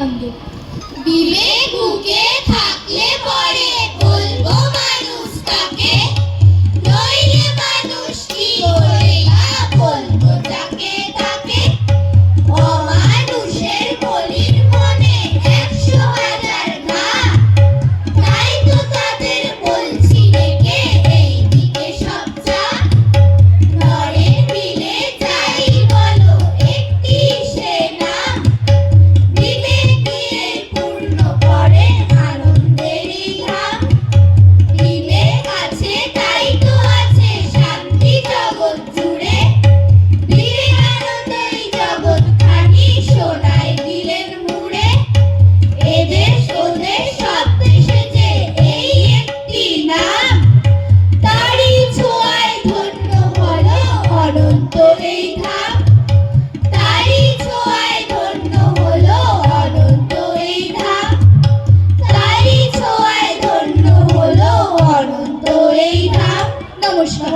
আনন্দ। বিবেক বুকে থাকলে পরে বলবো মানুষ তাকে, নইলে মানুষ কি করে না বলবো যাকে তাকে। অমানুষের বলির মনে 100,000 ঘা, তাই তো তাদের বলছি রেখে এই দিকে সব যা। নরে মিলে যাই বলো একটি সে নাম, বিবেক দিয়ে পূর্ণ করে আনন্দেরই ধাম। বিবেক আছে তাই তো আছে শান্তি জগৎ জুড়ে, বিবেকানন্দই জগৎখানি সোনায় দিলেন মুড়ে। এদেশ ওদেশ সব দেশে যে এই একটি নাম, তারই ছোঁয়ায় ধন্য হলো অনন্ত এই ধাম। তারই ছোঁয়ায় ধন্য হলো অনন্ত এই ধাম। তারই ছোঁয়ায় ধন্য হলো অনন্ত এই ধাম। নমস্কার।